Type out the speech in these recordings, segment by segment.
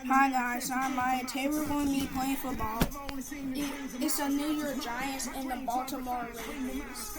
Hi guys, I'm Maya. Today we're going to be playing football. It's the New York Giants and the Baltimore Ravens.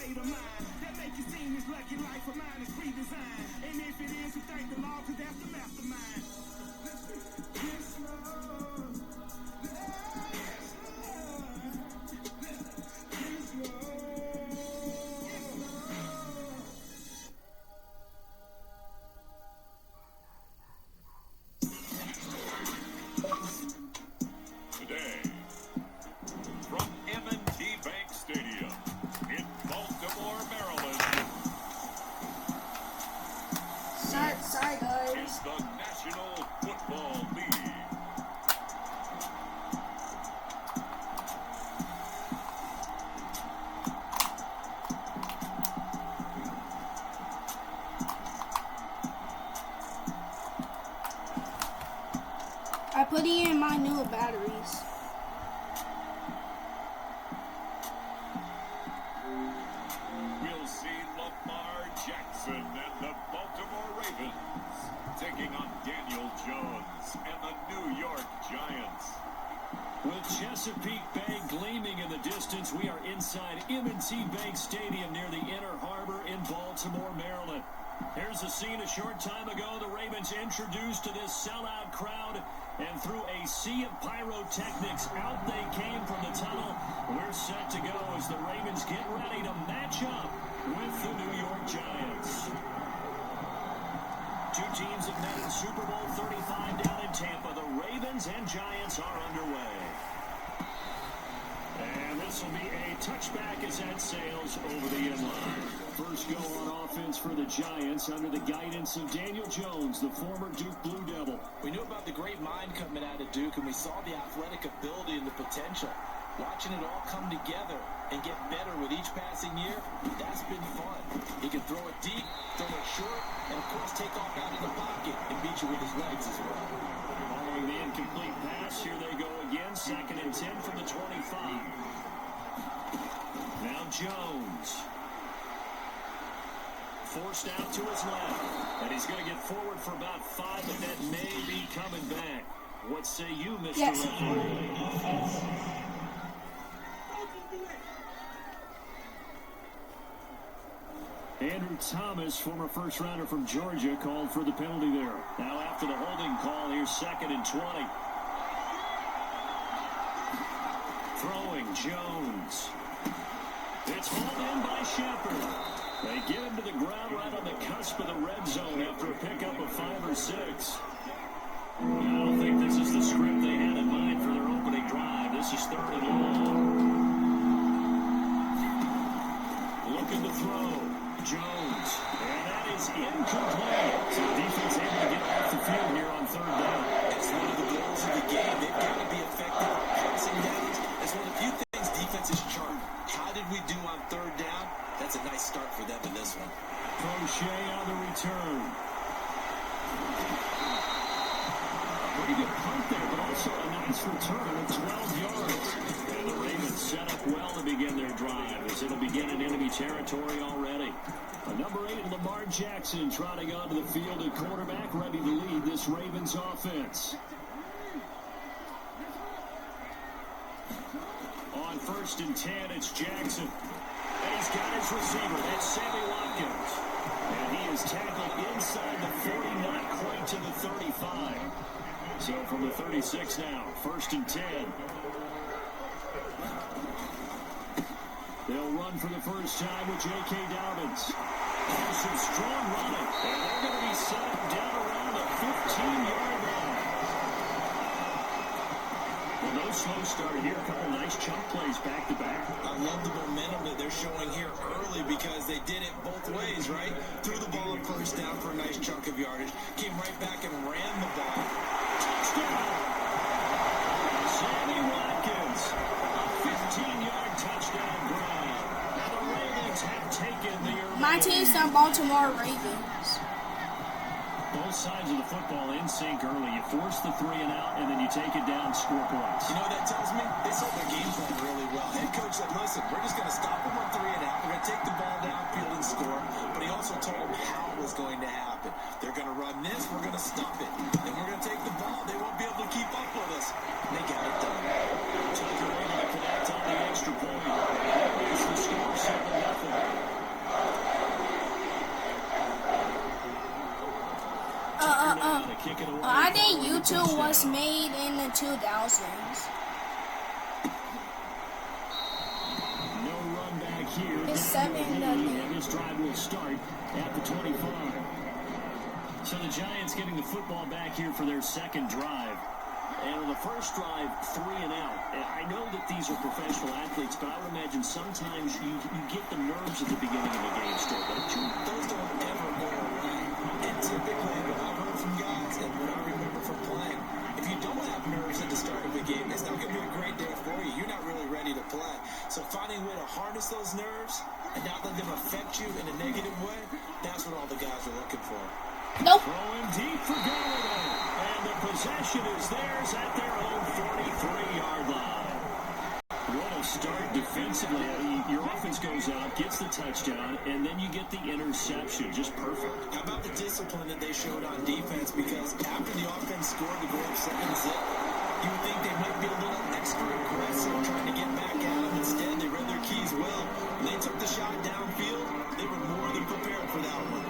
Sorry guys. It's the National Football League. I put in my new batteries. We'll see Lamar Jackson and the Baltimore Ravens taking on Daniel Jones and the New York Giants. With Chesapeake Bay gleaming in the distance, we are inside M&T Bank Stadium near the Inner Harbor in Baltimore, Maryland. Here's a scene a short time ago. The Ravens introduced to this sellout crowd, and through a sea of pyrotechnics, out they came from the tunnel. We're set to go as the Ravens get ready to match up with the New York Giants. Two teams have met in Super Bowl 35 down in Tampa. The Ravens and Giants are underway. And this will be a touchback as that sails over the end line. First go on offense for the Giants under the guidance of Daniel Jones, the former Duke Blue Devil. We knew about the great mind coming out of Duke, and we saw the athletic ability and the potential. Watching it all come together and get better with each passing year, that's been fun. He can throw it deep, throw it short, and of course take off out of the pocket and beat you with his legs as well. Following the incomplete pass, here they go again, 2nd and 10 from the 25. Now Jones. Forced out to his left, and he's going to get forward for about 5, but that may be coming back. What say you, Mr. Yes. Referee? Andrew Thomas, former first-rounder from Georgia, called for the penalty there. Now after the holding call, here's 2nd and 20. Throwing Jones. It's hauled in by Shepard. They get him to the ground right on the cusp of the red zone after a pickup of 5 or 6. I don't think this is the script they had in mind for their opening drive. This is 3rd and long. Looking to throw. Jones. And that is incomplete. So the defense able to get off the field here on 3rd down. It's one of the goals of the game. They've got to be effective on passing downs. It's one of the few things defenses chart. How did we do on 3rd down? That's a nice start for them in this one. Crochet on the return. A pretty good punt there, but also a nice return of 12 yards. And the Ravens set up well to begin their drive as it'll begin in enemy territory already. Number 8, Lamar Jackson, trotting onto the field at quarterback, ready to lead this Ravens offense. On 1st and 10, it's Jackson. And he's got his receiver. That's Sammy Watkins. And he is tackled inside the 40, not quite to the 35. So from the 36 now, 1st and 10. They'll run for the first time with J.K. Dobbins. There's some strong running. And they're going to be set up down around the 15-yard line. Well, no slow start here. A couple nice chunk plays back-to-back. I love the momentum that they're showing here early because they did it both ways, right? Threw the ball on 1st down for a nice chunk of yardage. Came right back and ran the ball. Touchdown! Sammy Watkins. A 15-yard touchdown grab. Now the Ravens have taken the early. My team's the Baltimore Ravens. both sides of the football in sync early. You force the 3 and out, and then you take it down, score points. You know what that tells me? They sold their game plan really well. Head coach said, listen, we're just going to stop them on 3 and out. We're going to take the ball downfield and score. But he also told them how it was going to happen. They're going to run this. We're going to stop it. Then we're going to take the ball. They won't be able to keep up with us. And they got it done. Tucker able to connect on the extra point. It's the score 7-0. I think YouTube was made in the 2000s. No run back here. It's 7-0. And this drive will start at the 25. So the Giants getting the football back here for their second drive. And on the first drive, 3 and out. And I know that these are professional athletes, but I would imagine sometimes you get the nerves at the beginning of a game still, don't you? Those don't ever go away. And typically, what I've heard from guys and what I remember from playing, if you don't have nerves at the start of a game, it's not going to be a great day for you. You're not really ready to play. So finding a way to harness those nerves and not let them affect you in a negative way, that's what all the guys are looking for. Nope. Throwing deep for Galloway. And the possession is theirs at their own 43-yard line. What a start defensively. Your offense goes out, gets the touchdown, and then you get the interception. Just perfect. How about the discipline that they showed on defense? Because after the offense scored to go up 7-0, you would think they might be a little extra aggressive trying to get back at them. Instead, they read their keys well. When they took the shot downfield, they were more than prepared for that one.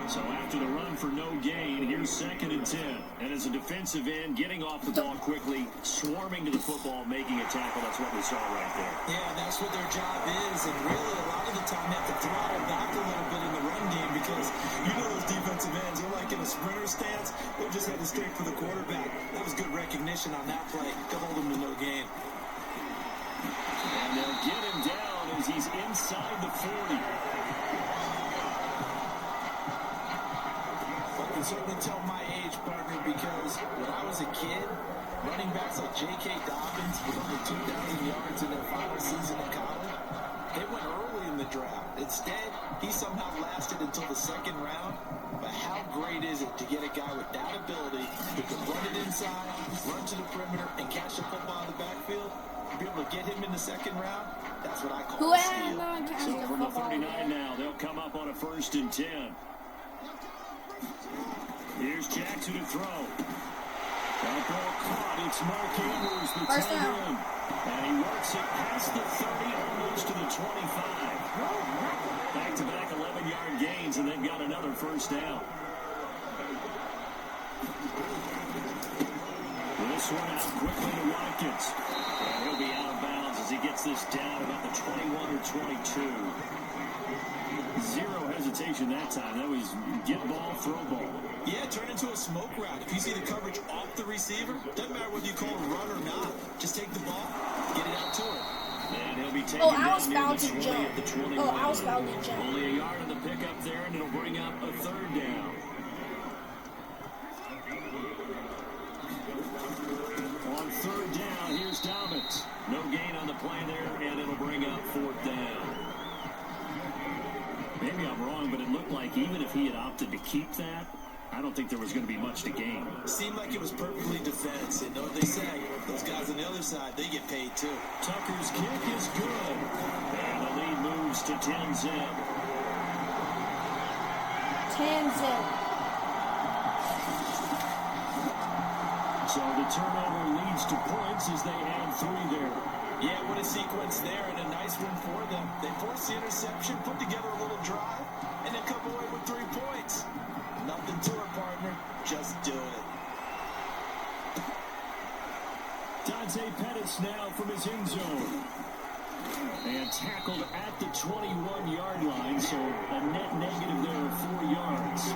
So after the run for no gain, here's 2nd and 10. And as a defensive end, getting off the ball quickly, swarming to the football, making a tackle. That's what we saw right there. Yeah, that's what their job is. And really, a lot of the time, they have to throttle back a little bit in the run game because you know those defensive ends, they're like in a sprinter stance. They just had to stick for the quarterback. That was good recognition on that play to hold him to no gain. And they'll get him down as he's inside the 40. I can certainly tell my age, partner, because when I was a kid, running backs like J.K. Dobbins with over 2,000 yards in their final season of college, they went early in the draft. Instead, he somehow lasted until the 2nd round. But how great is it to get a guy with that ability who can run it inside, run to the perimeter, and catch the football in the backfield? Be able to get him in the 2nd round? That's what I call a steal. So from the 39 now, they'll come up on a 1st and 10. Here's Jackson to throw. That ball caught. It's Mark Andrews, the tight end. And he works it past the 30, almost to the 25. Back-to-back 11-yard gains, and they've got another 1st down. This one out quickly to Watkins. And he'll be out of bounds as he gets this down about the 21 or 22. Zero hesitation that time. That was get ball, throw ball. Yeah, turn into a smoke route. If you see the coverage off the receiver, doesn't matter whether you call it a run or not. Just take the ball, get it out to him. And he'll be taken I was about to jump. I was about to jump. Only a yard in the pickup there, and it'll bring up a 3rd down. On 3rd down, here's Dobbins. No gain on the play there, and it'll bring up 4th down. Maybe I'm wrong, but it looked like even if he had opted to keep that, I don't think there was going to be much to gain. Seemed like it was perfectly defense. And know what they say, those guys on the other side, they get paid too. Tucker's kick is good. And the lead moves to 10-0. 10-0. So the turnover leads to points as they add 3 there. Yeah, what a sequence there, and a nice one for them. They forced the interception, put together a little drive, and then come away with 3 points. Nothing to it, partner. Just do it. Dante Pettis now from his end zone. And tackled at the 21-yard line, so a net negative there of 4 yards.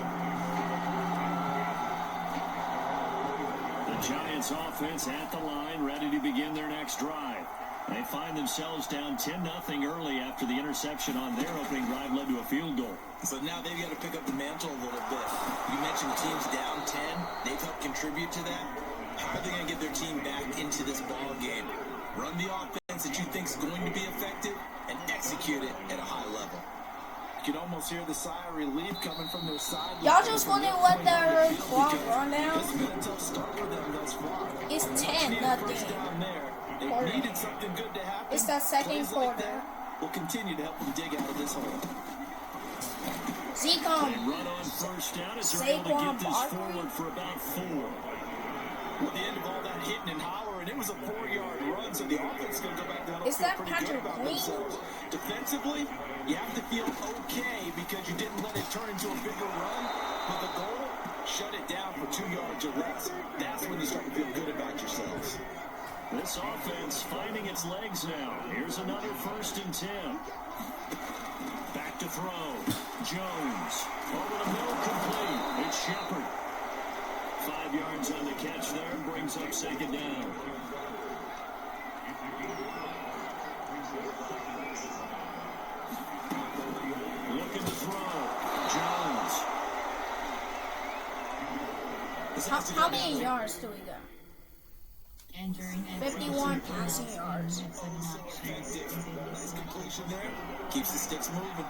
The Giants offense at the line, ready to begin their next drive. They find themselves down 10-0 early after the interception on their opening drive led to a field goal. So now they've got to pick up the mantle a little bit. You mentioned teams down 10. They've helped contribute to that. How are they going to get their team back into this ball game? Run the offense that you think is going to be effective and execute it at a high level. You can almost hear the sigh of relief coming from their side. Y'all just want to let that clock run down? It's been a tough start for them thus far. It's 10-0. They needed something good to happen. It's that second Plays quarter. like that will continue to help them dig out of this hole. Zeke They run on first down as they're able to get this forward for about 4. Well, the end of all that hitting and hollering, it was a 4-yard run, so the offense is going to go back down. Is that Patrick Queen? Defensively, you have to feel okay because you didn't let it turn into a bigger run. But the goal, shut it down for 2 yards or less. That's when you start to feel good about yourselves. This offense finding its legs now. Here's another 1st and 10. Back to throw. Jones. Over the middle, complete. It's Shepard. 5 yards on the catch there. Brings up 2nd down. Looking to throw. Jones. How many yards do we got? 51 passing yards. Nice completion there. Keeps the sticks moving.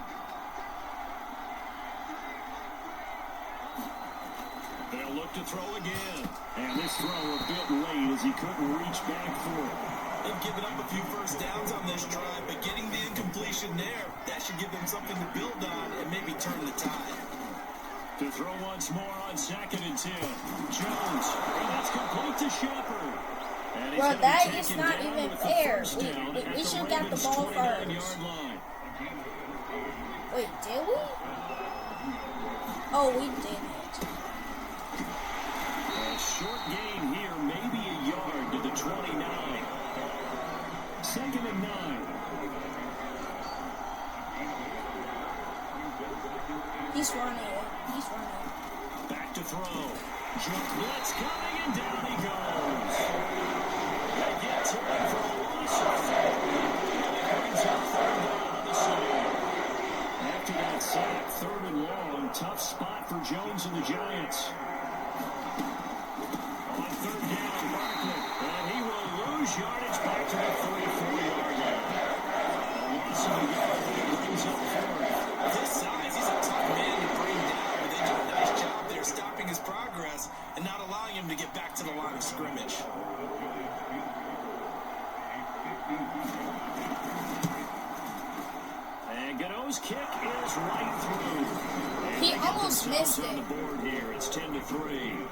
They'll look to throw again. And this throw a bit late as he couldn't reach back for it. They've given up a few first downs on this drive, but getting the incompletion there, that should give them something to build on and maybe turn the tide. To throw once more on 2nd and 10. Jones. And that's complete to Shepard. Well, that is not even fair. We should have got the ball first. Wait, did we? Oh, we didn't. A short gain here, maybe a yard to the 29. 2nd and 9. He's running it. He's running. Back to throw. Jump blitz coming, and down he goes. They get to it for a loss of 4. And it brings up 3rd down on the side. After that sack, 3rd and long. Tough spot for Jones and the Giants. On 3rd down, Barkley. And he will lose yardage back to the 34-yard line. A loss of a yard brings up 4th. This size, he's a tough man to bring down, but they do a nice job there stopping his progress and not allowing him to get back to the line of scrimmage. And Gano's kick is right through. And He almost missed on the it. board here. It's 10-3.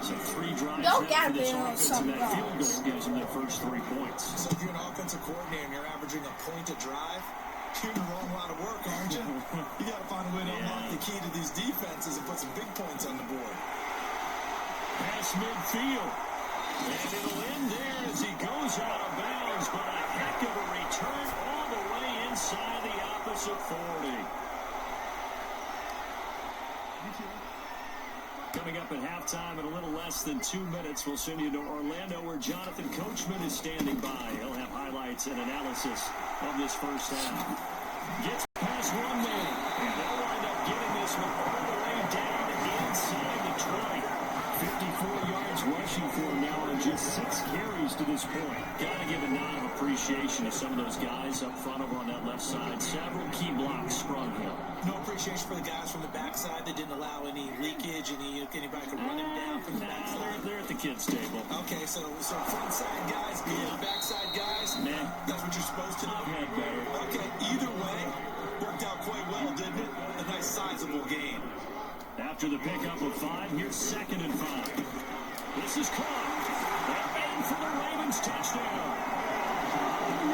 So 3 drives Y'all now got for this there on offense, and that something field else. goal gives them their first 3 points. So if you're an offensive coordinator and you're averaging a point a drive, you're in the wrong line of work, aren't you? You got to find a way to unlock the key to these defenses and put some big points on the board. Pass midfield. And it'll end there as he goes out of bounds, but a heck of a return all the way inside the opposite 40. Coming up at halftime in a little less than 2 minutes, we'll send you to Orlando where Jonathan Coachman is standing by. He'll have highlights and analysis of this first half. Gets past 1 man, and they'll wind up getting this one all the way down inside the 20. 54 yards rushing for him now on just 6 carries to this point. Got to give a nod of appreciation to some of those guys up front over on that left side. Several key blocks sprung him. No appreciation for the guys from the backside that didn't allow any leakage, anybody could run him down from the backside. They're at the kids' table. Okay, so front side guys being backside guys, Man, that's what you're supposed to do. I've had better. Okay, either way, worked out quite well, didn't it? A nice sizable gain. After the pickup of 5, here's 2nd and 5. This is caught. And for the Ravens touchdown.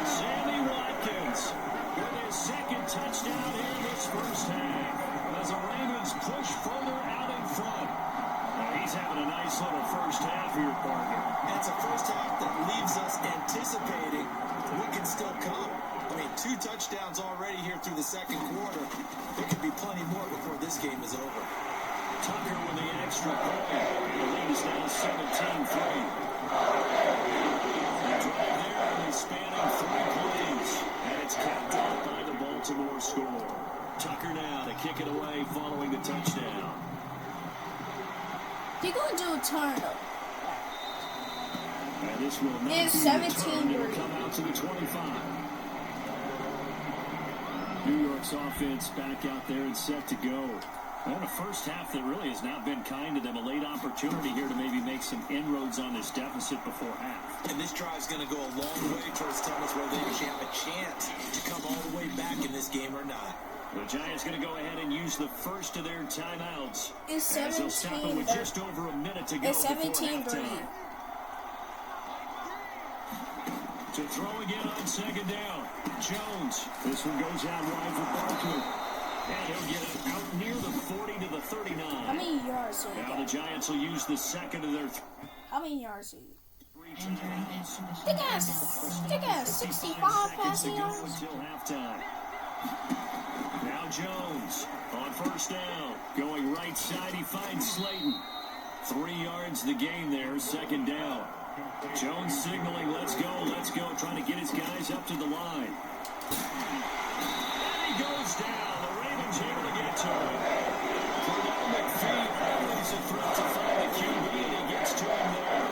Sammy Watkins with his 2nd touchdown here in this first half. As the Ravens push further out in front. Now he's having a nice little first half here, partner. And it's a first half that leaves us anticipating what can still come. I mean, 2 touchdowns already here through the 2nd quarter. There could be plenty more before this game is over. Tucker with the extra point. The lead is now 17-3. The drive there only spanning 3 plays. And it's capped off by the Baltimore score. Tucker now to kick it away following the touchdown. They're going to do a turnover. And this will not It's be 17-3. returned. It'll come out to the 25. New York's offense back out there and set to go. And a first half that really has not been kind to them. A late opportunity here to maybe make some inroads on this deficit before half. And this drive's going to go a long way towards telling us whether they actually have a chance to come all the way back in this game or not. The Giants going to go ahead and use the first of their timeouts. It's as they'll stop it with just over a minute to go. It's 17-3. To throw again on second down. Jones. This one goes out wide for Barkley. And he'll get it out near the 40 to the 39. How many yards? Now the Giants will use the second of their... How many yards? They got 65 passing yards. Until halftime. Now Jones on first down. Going right side, he finds Slayton. 3 yards the gain there, second down. Jones signaling, let's go, trying to get his guys up to the line. And he goes down. The Ravens able to get to him. Cordell McPhee always a threat to find the QB, and he gets to him there.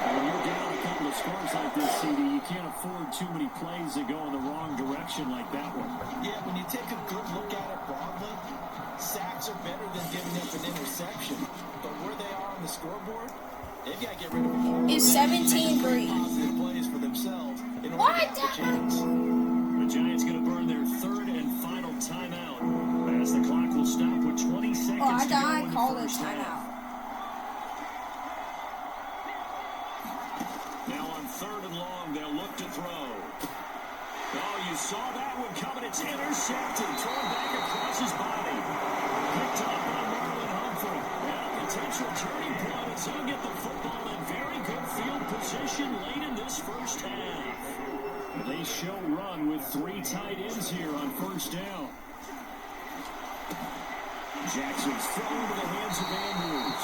And when you're down a couple of scores like this, CD, you can't afford too many plays that go in the wrong direction like that one. Yeah, when you take a good look at it broadly, sacks are better than giving up an interception. But where they are on the scoreboard, they've got to get rid of them. It's 17-3. Positive plays for themselves in order to have a chance. The Giants going to burn their third and final timeout as the clock will stop with 20 seconds Oh, I to go thought I in the called it first half. timeout. Now on third and long, they'll look to throw. Oh, you saw that one coming. It's intercepted. Thrown back across his body. Picked up by Marlon Humphrey. And a potential turning point as he'll get the football in very good field position late in this first half. They show run with 3 tight ends here on first down. Jackson's thrown to the hands of Andrews.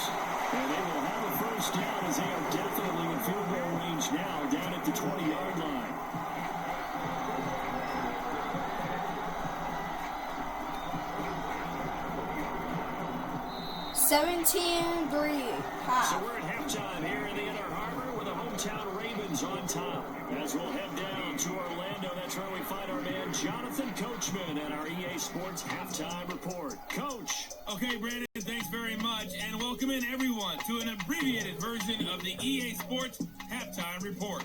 And they will have a first down as they are definitely in field goal range now down at the 20-yard line. $17-3. So we're at halftime here in the Inner Harbor with the hometown Ravens on top. As we'll head down to Orlando, that's where we find our man Jonathan Coachman and our EA Sports Halftime Report. Coach. Okay, Brandon, thanks very much, and welcome in everyone to an abbreviated version of the EA Sports Halftime Report.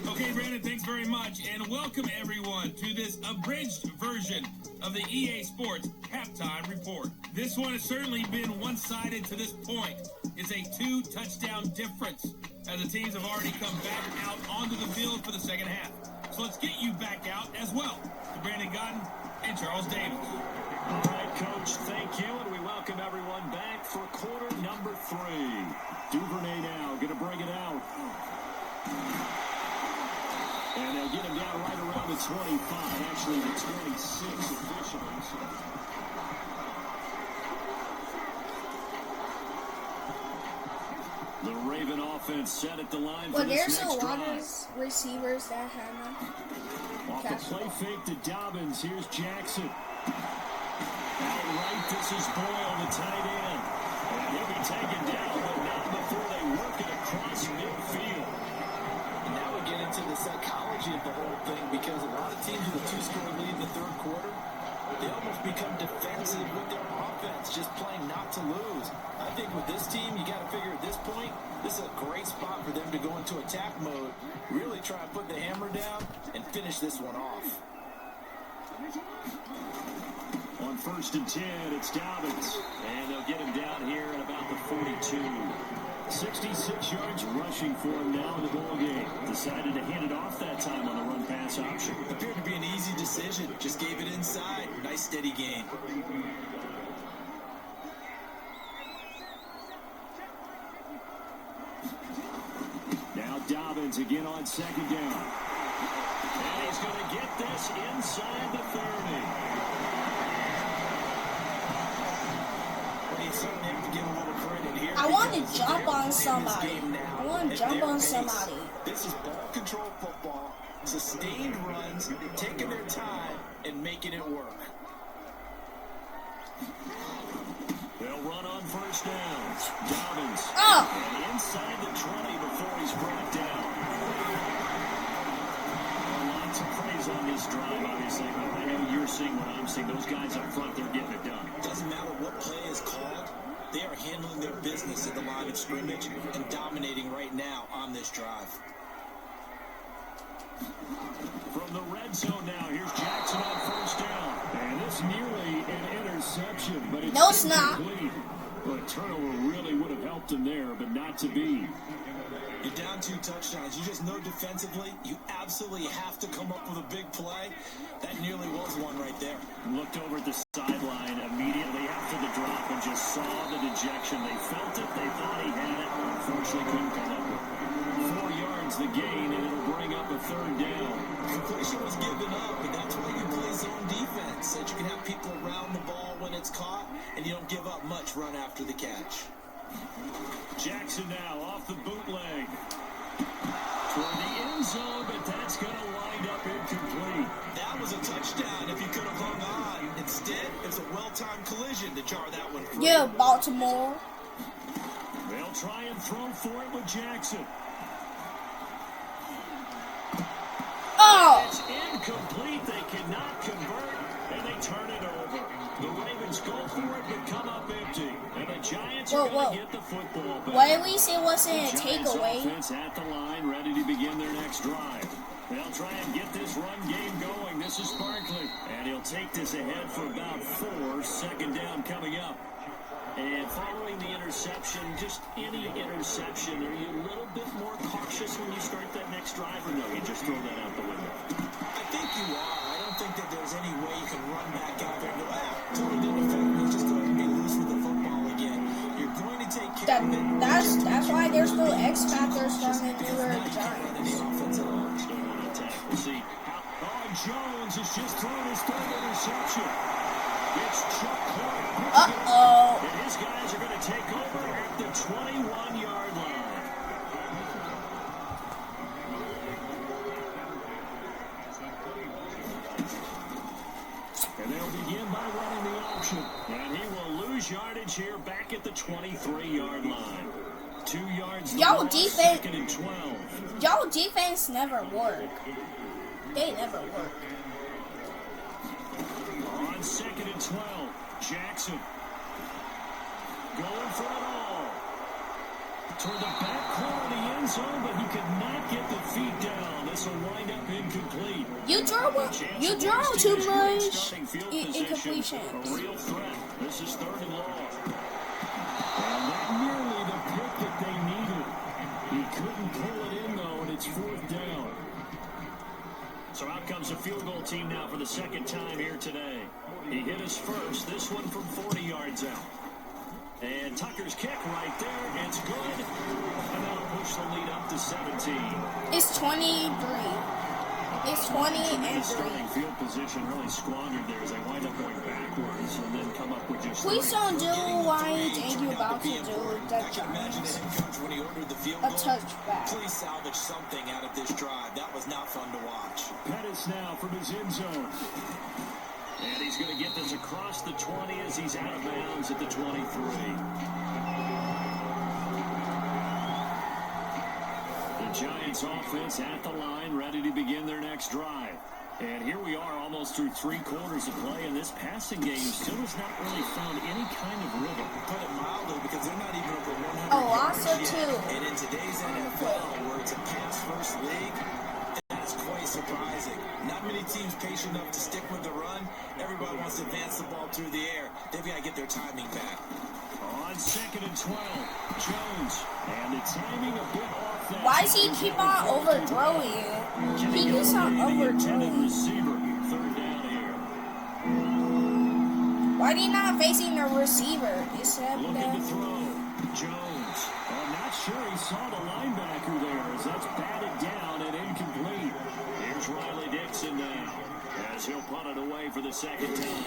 Okay, Brandon, thanks very much, and welcome everyone to this abridged version of the EA Sports Halftime Report. This one has certainly been one-sided to this point. It's a 2-touchdown difference, as the teams have already come back out onto the field for the second half. So let's get you back out as well to Brandon Godden and Charles Davis. All right, Coach, thank you, and we welcome everyone back for quarter number 3. Duvernay now going to bring it out. And they'll get him down right around the 25, actually the 26 officially. The Raven offense set at the line for this next drive. Well, there's a lot of receivers that have Off the play fake to Dobbins, here's Jackson. Outright, this is Boyle, the tight end. And he'll be taken down, but not before they work it across midfield. Now we get into the psychology of the whole thing, because a lot of teams with a 2-score lead in the third quarter, they almost become defensive with their offense, just playing not to lose. I think with this team, you got to figure at this point, this is a great spot for them to go into attack mode, really try and put the hammer down and finish this one off. On 1st and 10, it's Dobbins. And they'll get him down here at about the 42. 66 yards rushing for him now in the ball game. Decided to hand it off that time on the run-pass option. Appeared to be an easy decision. Just gave it inside. Nice steady gain. Now Dobbins again on second down. And he's going to get this inside the 30. I want to jump on somebody. I want to jump on somebody. This is ball control football. Sustained runs, taking their time, and making it work. They'll run on first down. Dobbins. Oh! And inside the 20 before he's brought down. Lots of praise on this drive, obviously, but I know you're seeing what I'm seeing. Those guys up front, they're getting it done. Doesn't matter what play is called. They are handling their business at the line of scrimmage and dominating right now on this drive. From the red zone now, here's Jackson on first down. And this nearly an interception, but it's No, it's not. incomplete. But a turnover really would have helped him there, but not to be. You're down 2 touchdowns. You just know defensively, you absolutely have to come up with a big play. That nearly was one right there. Looked over at the sideline immediately after the drop and just saw the dejection. They felt it. They thought he had it. Unfortunately, couldn't come up with it. 4 yards the gain, and it'll bring up a third down. Completion was given up, but that's why you play zone defense. That you can have people around the ball when it's caught, and you don't give up much run after the catch. Jackson now off the bootleg. Toward the end zone, but that's going to wind up incomplete. That was a touchdown if you could have hung on. Instead, it was a well-timed collision to jar that one free. Yeah, Baltimore. They'll try and throw for it with Jackson. Oh! It's incomplete. They cannot convert, and they turn it over. The Ravens go for it, but come up empty. And the Giants are going to get the football back. Well, at least it wasn't a The Giants takeaway. offense at the line, ready to begin their next drive. They'll try and get this run game going. This is Sparkley, and he'll take this ahead for about 4. Second down coming up. And following the interception, just any interception, are you a little bit more cautious when you start that next drive, or no, you just throw that out the window? I think you are. I don't think that there's any way you can run back out there and go, totally didn't affect me. Just go ahead and get loose with the football again. You're going to take care of it. That's why there's no X factors from the New York Giants. Still on attack. We'll see. Jones has just thrown his 3rd interception. It's Chuck Clark. Uh-oh. And his guys are going to take over at the 21-yard line. And they'll begin by running the option. And he will lose yardage here back at the 23-yard line. 2 yards. Y'all defense. 2nd and 12. Y'all defense never work. They never work. On 2nd and 12, Jackson going for it all. Toward the back corner of the end zone, but he could not get the feet down. This will wind up incomplete. You draw too much incompletion. A real threat. This is 3rd and long. And that nearly the pick that they needed. He couldn't pull it in, though, and it's 4th down. So out comes a field goal team now for the 2nd time here today. He hit us first, this one from 40 yards out. And Tucker's kick right there, it's good. And that'll push the lead up to 17. It's 23. It's 20 and 3. Starting field position really squandered there as they wind up going backwards and then come up with just Please 3. don't do what I think you're about to do with the Giants. A touchback. Please salvage something out of this drive. That was not fun to watch. Pettis now from his end zone. And he's going to get this across the 20 as he's out of bounds at the 23. The Giants offense at the line, ready to begin their next drive. And here we are almost through 3 quarters of play, and this passing game still has not really found any kind of rhythm. Put it mildly, because they're not even over 100 Oh, also yards too. yet. And in today's NFL, where it's a pass-first league, that's quite surprising. Not many teams patient enough to stick with the run. Everybody wants to advance the ball through the air. They've got to get their timing back. On 2nd and 12, Jones, and the timing a bit off that. Why does he keep on overthrowing it? He keeps on overthrowing. Receiver, 3rd down here. Why he not facing the receiver? Except Looking that. to throw, Jones. I'm not sure he saw the linebacker there as that's batted down and incomplete. Here's Riley Dixon now as he'll punt it away for the 2nd time.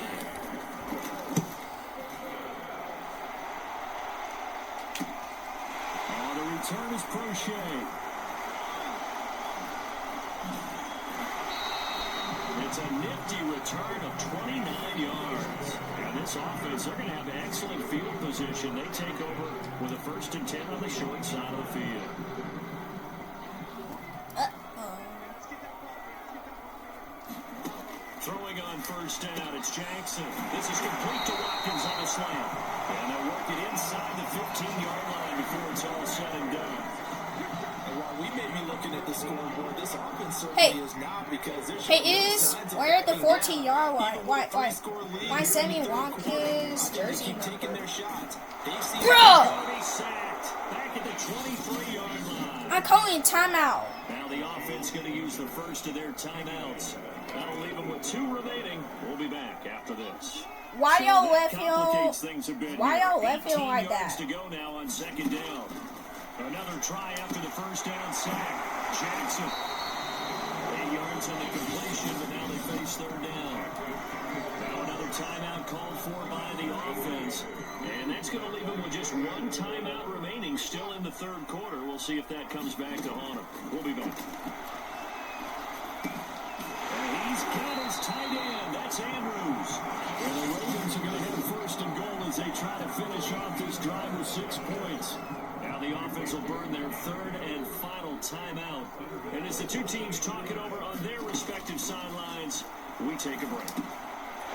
The return is Prochet. It's a nifty return of 29 yards. And this offense, they're going to have excellent field position. They take over with a 1st and 10 on the short side of the field. first down. It's Jackson. This is complete to Watkins on a slant. And they'll work it inside the 15-yard line before it's all said and done. And while we may be looking at the scoreboard, this offense certainly is not, because there's we're at the 14-yard line. Why Sammy Watkins jersey? Keep taking their shots. Bro! Back at the 23-yard line. I'm calling timeout. Now the offense going to use the first of their timeouts. That'll leave them with 2 remaining. We'll be back after this. Why y'all left him? Why y'all left him like that? To go now on second down. Another try after the first down sack. Jackson. 8 yards on the completion, but now they face third down. Now another timeout called for by the offense. And that's going to leave them with just 1 timeout remaining still in the third quarter. We'll see if that comes back to haunt them. We'll be back. And he's got his tight end. That's Andrews. And the Ravens are going to hit first and goal as they try to finish off this drive with 6 points. Now the offense will burn their third and final timeout. And as the two teams talk it over on their respective sidelines, we take a break.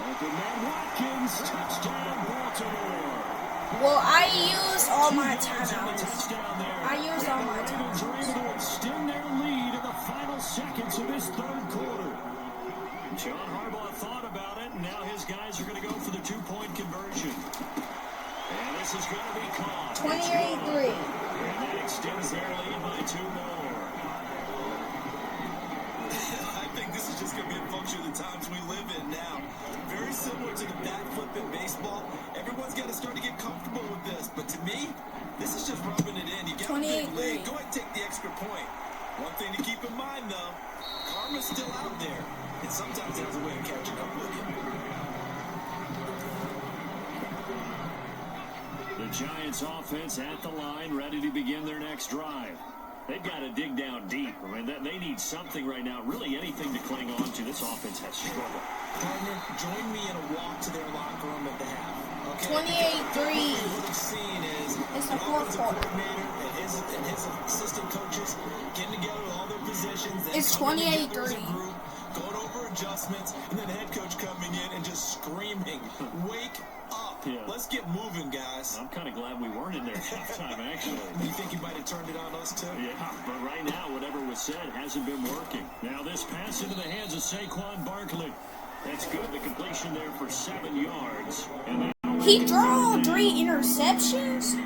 Open man Watkins, touchdown Baltimore. Well, I used all my timeouts. I used all my timeouts. Ravens are able to extend their lead in the final seconds of this third quarter. John Harbaugh thought about it, and now his guys are going to go for the 2-point conversion. And this is going to be caught. 28-3. And that extends their lead by 2 more. I think this is just going to be a function of the times we live in now. Very similar to the bat flip in baseball. Everyone's got to start to get comfortable with this. But to me, this is just rubbing it in. You got a big lead. Go ahead and take the extra point. One thing to keep in mind, though, karma's still out there. And sometimes it has a way of catching up with you. The Giants offense at the line, ready to begin their next drive. They've got to dig down deep. I mean, they need something right now, really anything to cling on to. This offense has struggled. Partner, join me in a walk to their locker room at the half. Okay? 28-3. What we've seen is it's the fourth quarter. Coordinator and his assistant coaches getting together with all their positions. It's 28-3. Going over adjustments, and then the head coach coming in and just screaming, "Wake up! Yeah. Let's get moving, guys." I'm kind of glad we weren't in there at halftime, actually. You think he might have turned it on us, too? Yeah, but right now, whatever was said hasn't been working. Now this pass into the hands of Saquon Barkley. That's good. The completion there for 7 yards. And he threw 3 interceptions?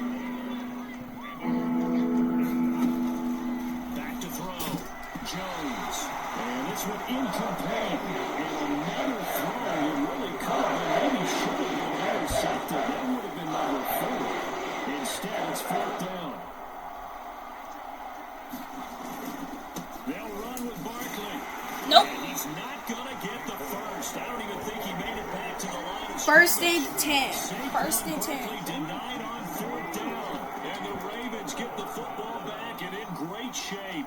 Back to throw. Jones. And this one incomplete. And another throw that really could have been, maybe should have been intercepted. That would have been number 4. Instead, it's 4th down. They'll run with Barkley. Nope. And he's not going to get the first. I don't even think he made it back to the line. First and 10. First and 10. Denied on 4th down. And the Ravens get the football back and in great shape.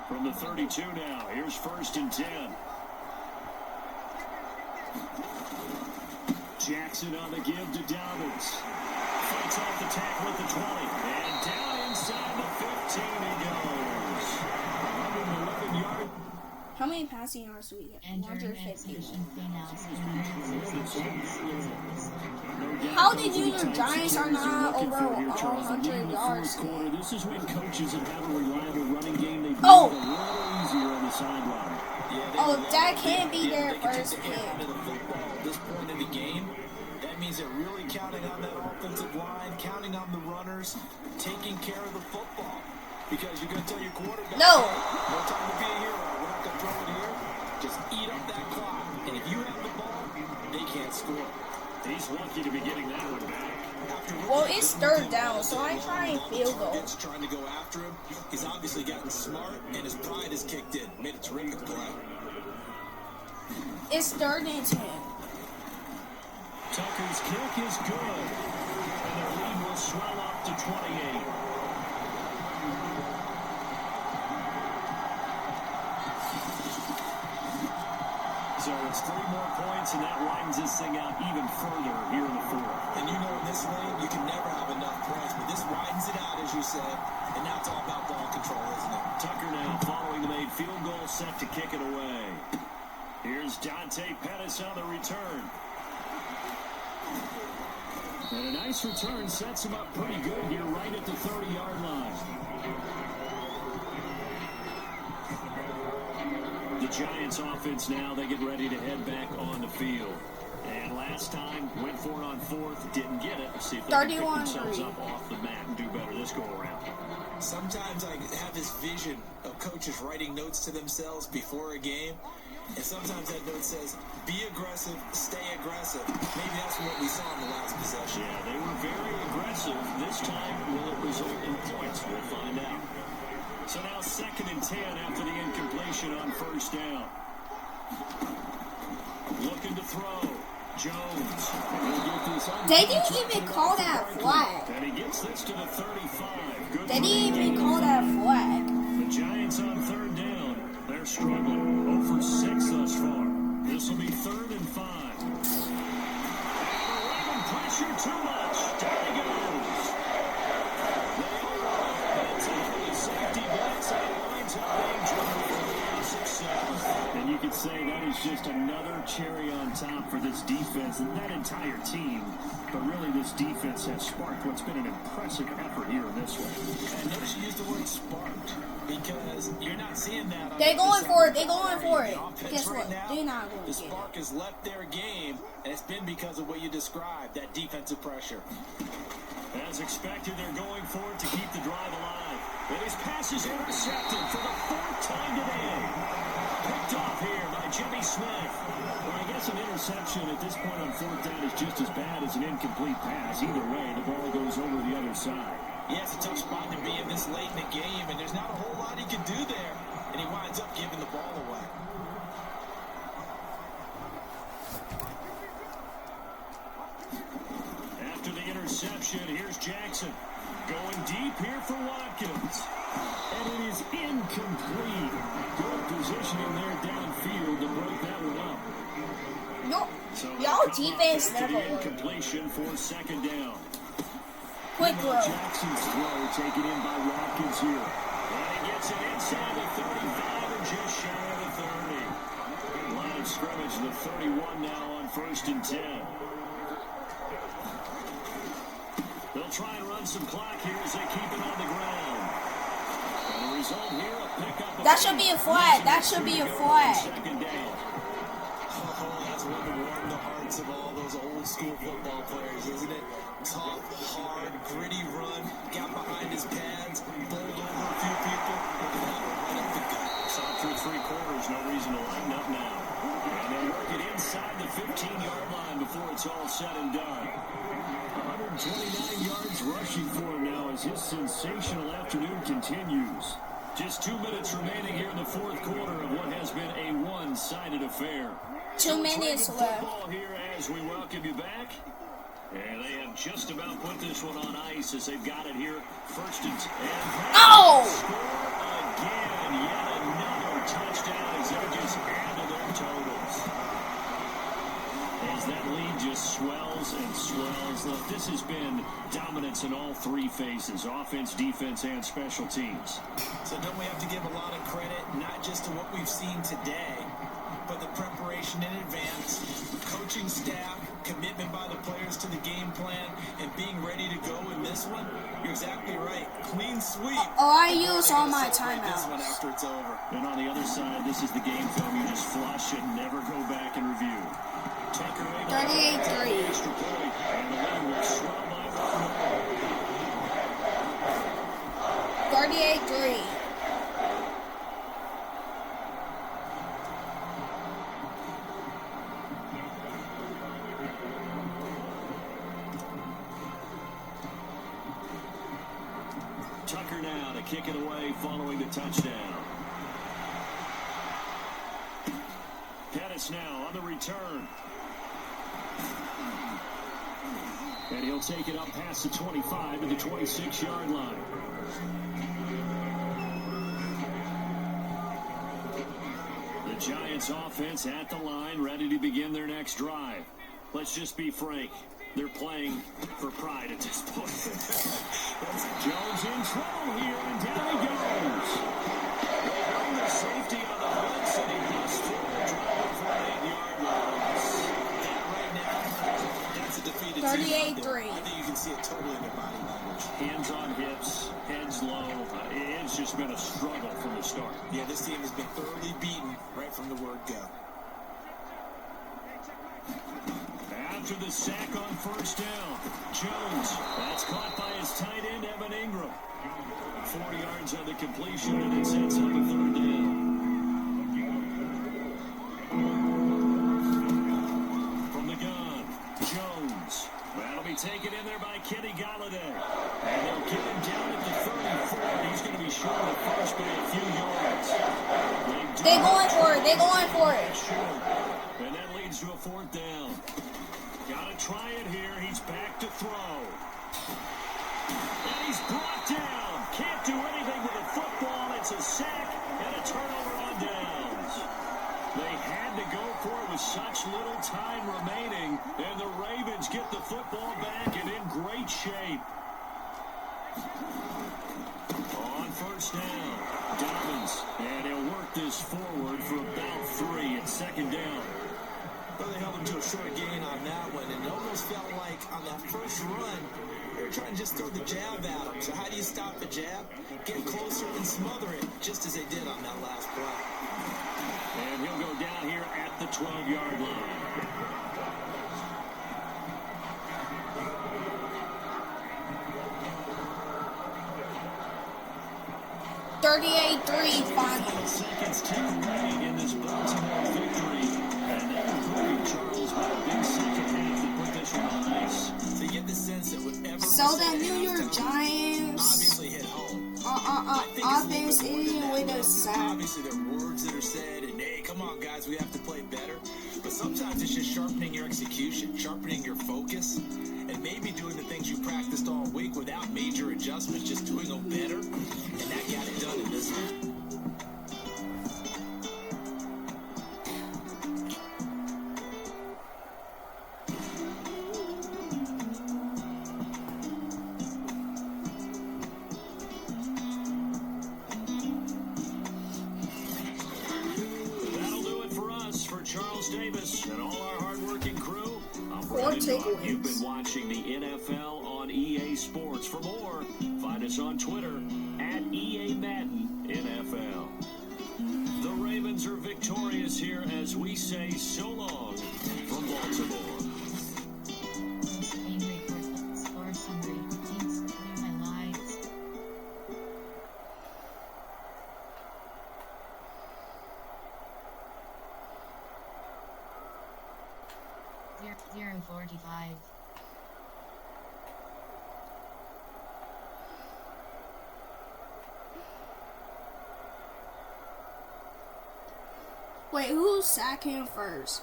From the 32 now, here's 1st and 10. Jackson on the give to Dobbins. Fights off the tackle at the 20. And down inside the 15 he goes. 111-yard. How many passing yards do we get? 150. How did you the Giants are not over 100 yards? This is when coaches that have a reliable running game, they make it a Oh! little easier on the sideline. Oh, that can't be their first pick. At this point in the game, that means they're really counting on that offensive line, counting on the runners, taking care of the football. Because you're going to tell your quarterback, no time to be a hero. We're not going to throw it here. Just eat up that clock. And if you have the ball, they can't score. He's lucky to be getting that one back. Well, it's 3rd down, so I try and field goal. Trying to go after him. He's obviously gotten smart, and his pride has kicked in. Made a terrific play. It's 3rd and 10. Tucker's kick is good. And their lead will swell up to 28. So it's 3 more points, and that widens this thing out even further here in the 4th. And you know, in this lane, you can never have enough points, but this widens it out, as you said, and now it's all about ball control, isn't it? Tucker now following the made field goal, set to kick it away. Here's Dante Pettis on the return. And a nice return sets him up pretty good here right at the 30-yard line. The Giants offense now, they get ready to head back on the field. And last time, went for it on fourth, didn't get it. See if they can pick themselves up off the mat and do better this go-around. Sometimes I have this vision of coaches writing notes to themselves before a game. And sometimes that note says, be aggressive, stay aggressive. Maybe that's what we saw in the last possession. Yeah, they were very aggressive. This time, will it result in points? We'll find out. So now 2nd and 10 after the incompletion on first down. Looking to throw. Jones. They didn't even call that flag. And he gets this to the 35. Good they didn't even call that flag. The Giants on 3rd down. They're struggling. 0 for 6 thus far. This will be 3rd and 5. And the Raven pressure too much. Down he goes. They all it's a safety blitz and lines up being driven for the success. And you could say that is just another cherry on top for this defense and that entire team. But really, this defense has sparked what's been an impressive effort here in this one. And notice you use the word sparked because you're not seeing that. They're going for it. They're going for it. Guess right what? Now, They're not going to the get it. spark has left their game, and it's been because of what you described, that defensive pressure. As expected, they're going for it to keep the drive alive. And his pass is intercepted for the 4th time today. Picked off here by Jimmy Smith. Well, I guess an interception at this point on 4th down is just as bad as an incomplete pass. Either way, the ball goes over the other side. Yeah, it's a tough spot to be in this late in the game, and there's not a whole lot he can do there. And he winds up giving the ball away. After the interception, here's Jackson. Going deep here for Watkins. And it is incomplete. Good positioning there downfield to break that one up. No, So y'all defense to never the worked. incompletion for 2nd down. Quick Now throw. Jackson's throw taken in by Watkins here. And he gets it inside the 35 and just shy of the 30. Line of scrimmage, the 31 now on 1st and 10. They'll try and run some clock here as they keep it on the ground. And the result here, a pickup. That should be a flag. That should be a flag. 2nd down. Oh, that's one to warm the hearts of all those old school football players, isn't it? Tough, hard, gritty run, got behind his pads, bowled over a few people, and that right up the gut. Saw through 3 quarters, no reason to line up now. And they work it inside the 15-yard line before it's all said and done. 129 yards rushing for him now as his sensational afternoon continues. Just 2 minutes remaining here in the 4th quarter of what has been a one-sided affair. 2 minutes left. Football here as we welcome you back. And they have just about put this one on ice as they've got it here. 1st and 10. Oh! Score again. Yet another touchdown as they just add to their totals. As that lead just swells and swells. Look, this has been dominance in all 3 phases. Offense, defense, and special teams. So don't we have to give a lot of credit, not just to what we've seen today, but the preparation in advance, coaching staff, commitment by the players to the game plan, and being ready to go in this one? You're exactly right. Clean sweep. Oh, I used all my This one timeouts. after it's over. And on the other side, this is the game film you just flush and never go back and review. Tucker able to 38-3. extra point, and the lead will swell by 1 more. 38-3. Tucker now to kick it away following the touchdown. Pettis now on the return. And he'll take it up past the 25 to the 26-yard line. The Giants offense at the line, ready to begin their next drive. Let's just be frank. They're playing for pride at this point. Jones in trouble here, and down he goes. They bring the safety on the blitz, and he must throw the drive for hands on hips, heads low. It's just been a struggle from the start. Yeah, this team has been thoroughly beaten right from the word go. After the sack on first down, Jones, that's caught by his tight end, Evan Ingram. 40 yards on the completion, and it sets up a third down. From the gun, Jones. That'll be taken in there by Kenny Galladay. And they'll get him down at the 34. He's going to be short of first by a few yards. They going for it. They going for it. And that leads to a fourth down. Got to try it here. He's back to throw. And he's brought down. Can't do anything with the football. It's a sack and a turnover on downs. They had to go for it with such little time remaining, and the Ravens get the football back and in great shape. On first down, Dobbins, and he'll work this forward for about 3 at second down. Well, they held him to a short gain on that one, and it almost felt like on that first run, they were trying to just throw the jab at him. So how do you stop the jab? Get closer and smother it, just as they did on that last play. And he'll go down here at the 12-yard line. 38-3 final. Seconds tick away in this Baltimore victory. And that was Charles by a big second half to put this one on ice. So you get the sense that whatever So that New York Giants obviously hit home. offense ending with a sack. Obviously there are words that are said and hey, come on guys, we have to play better. But sometimes it's just sharpening your execution, sharpening your focus, and maybe doing the things you practiced all week without major adjustments, just doing them better. And that got it done in this one. You've been watching the NFL on EA Sports. For more, find us on Twitter at EA Madden NFL. The Ravens are victorious here as we say so long from Baltimore. Score summary. Teams through my lives. 0-45. Wait, who's sacking first?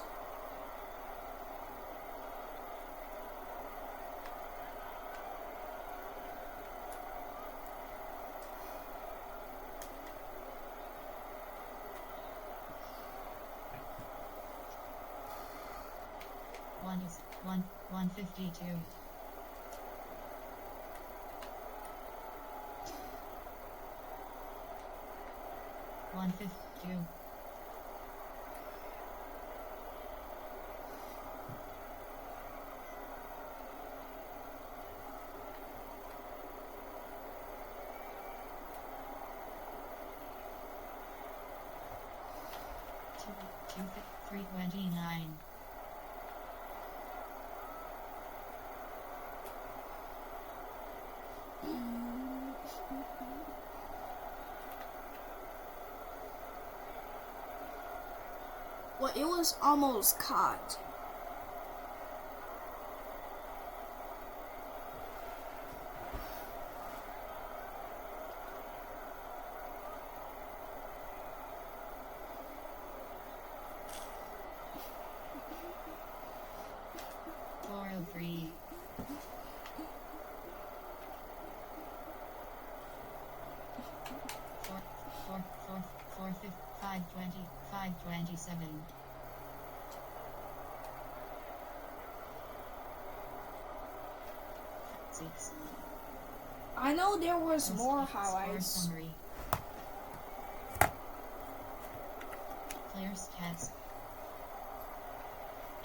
One is 152. One 52. Two 329. Well, it was almost caught. Three. Four, 520, 527. Six. I know there was more highlights. Summary. Player stats.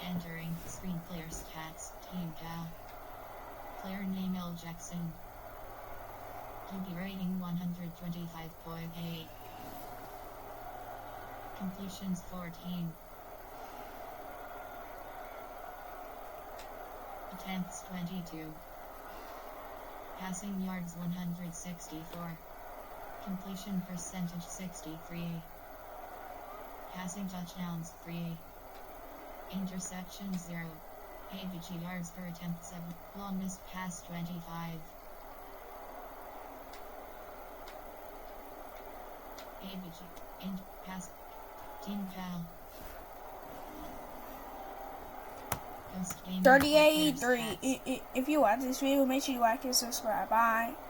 Entering screen player stats. Team Cal. Player name L. Jackson. QB rating 125.8. Completions 14. Attempts 22. Passing yards 164. Completion percentage 63. Passing touchdowns 3. Interceptions 0. AVG yards per attempt 7. Longest pass 25. AVG. Pass. Team foul. Ghost game 38-3. If you watch this video, make sure you like and subscribe. Bye.